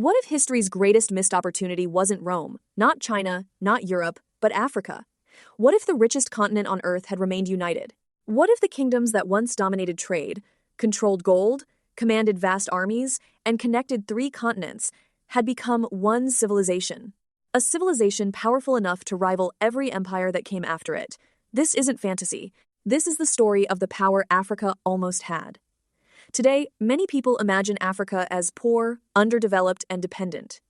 What if history's greatest missed opportunity wasn't Rome, not China, not Europe, but Africa? What if the richest continent on Earth had remained united? What if the kingdoms that once dominated trade, controlled gold, commanded vast armies, and connected three continents had become one civilization? A civilization powerful enough to rival every empire that came after it. This isn't fantasy. This is the story of the power Africa almost had. Today, many people imagine Africa as poor, underdeveloped, and dependent.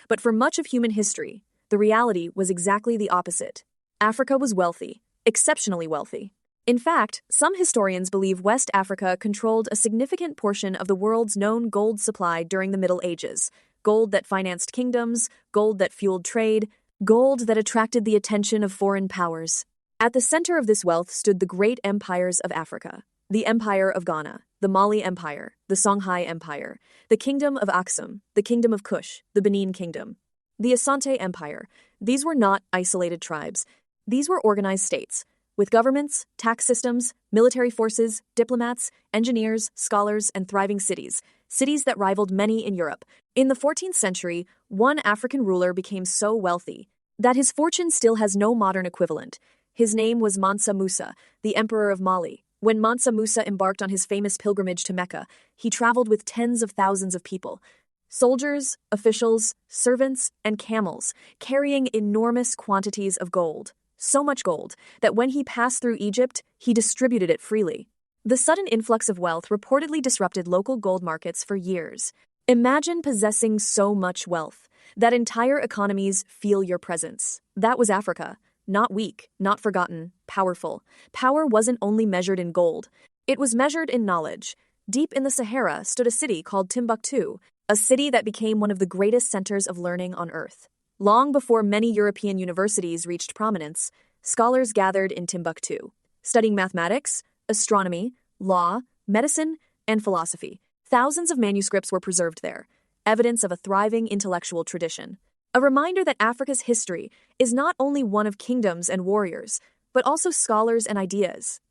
But for much of human history, the reality was exactly the opposite. Africa was wealthy, exceptionally wealthy. In fact, some historians believe West Africa controlled a significant portion of the world's known gold supply during the Middle Ages. Gold that financed kingdoms, gold that fueled trade, gold that attracted the attention of foreign powers. At the center of this wealth stood the great empires of Africa. The Empire of Ghana, the Mali Empire, the Songhai Empire, the Kingdom of Aksum, the Kingdom of Kush, the Benin Kingdom, the Asante Empire. These were not isolated tribes. These were organized states, with governments, tax systems, military forces, diplomats, engineers, scholars, and thriving cities that rivaled many in Europe. In the 14th century, one African ruler became so wealthy that his fortune still has no modern equivalent. His name was Mansa Musa, the Emperor of Mali. When Mansa Musa embarked on his famous pilgrimage to Mecca, he traveled with tens of thousands of people. Soldiers, officials, servants, and camels, carrying enormous quantities of gold. So much gold that when he passed through Egypt, he distributed it freely. The sudden influx of wealth reportedly disrupted local gold markets for years. Imagine possessing so much wealth that entire economies feel your presence. That was Africa. Not weak, not forgotten, powerful. Power wasn't only measured in gold. It was measured in knowledge. Deep in the Sahara stood a city called Timbuktu, a city that became one of the greatest centers of learning on Earth. Long before many European universities reached prominence, scholars gathered in Timbuktu, studying mathematics, astronomy, law, medicine, and philosophy. Thousands of manuscripts were preserved there, evidence of a thriving intellectual tradition. A reminder that Africa's history is not only one of kingdoms and warriors, but also scholars and ideas.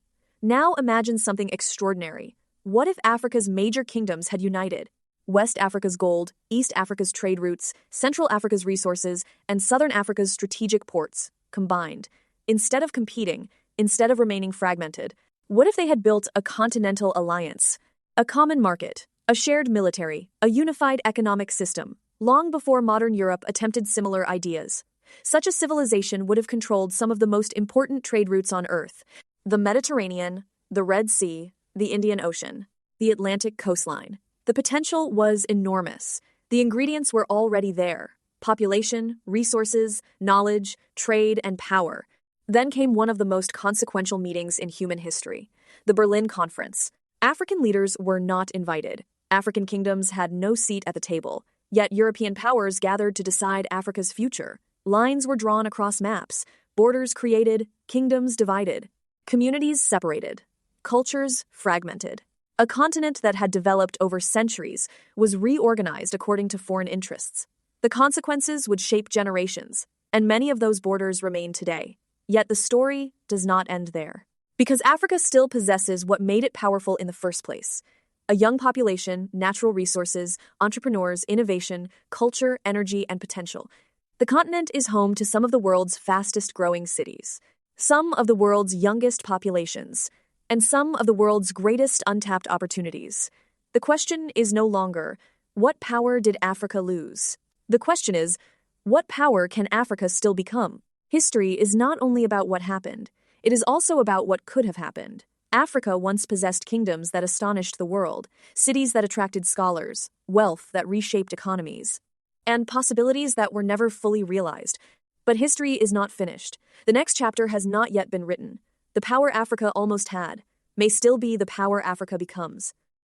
Now imagine something extraordinary. What if Africa's major kingdoms had united? West Africa's gold, East Africa's trade routes, Central Africa's resources, and Southern Africa's strategic ports combined. Instead of competing, instead of remaining fragmented, what if they had built a continental alliance? A common market, a shared military, a unified economic system. Long before modern Europe attempted similar ideas. Such a civilization would have controlled some of the most important trade routes on Earth: the Mediterranean, the Red Sea, the Indian Ocean, the Atlantic coastline. The potential was enormous. The ingredients were already there: population, resources, knowledge, trade, and power. Then came one of the most consequential meetings in human history: the Berlin Conference. African leaders were not invited. African kingdoms had no seat at the table. Yet European powers gathered to decide Africa's future. Lines were drawn across maps, borders created, kingdoms divided, communities separated, cultures fragmented. A continent that had developed over centuries was reorganized according to foreign interests. The consequences would shape generations, and many of those borders remain today. Yet the story does not end there. Because Africa still possesses what made it powerful in the first place: a young population, natural resources, entrepreneurs, innovation, culture, energy, and potential. The continent is home to some of the world's fastest-growing cities, some of the world's youngest populations, and some of the world's greatest untapped opportunities. The question is no longer, what power did Africa lose? The question is, what power can Africa still become? History is not only about what happened, it is also about what could have happened. Africa once possessed kingdoms that astonished the world, cities that attracted scholars, wealth that reshaped economies, and possibilities that were never fully realized. But history is not finished. The next chapter has not yet been written. The power Africa almost had may still be the power Africa becomes.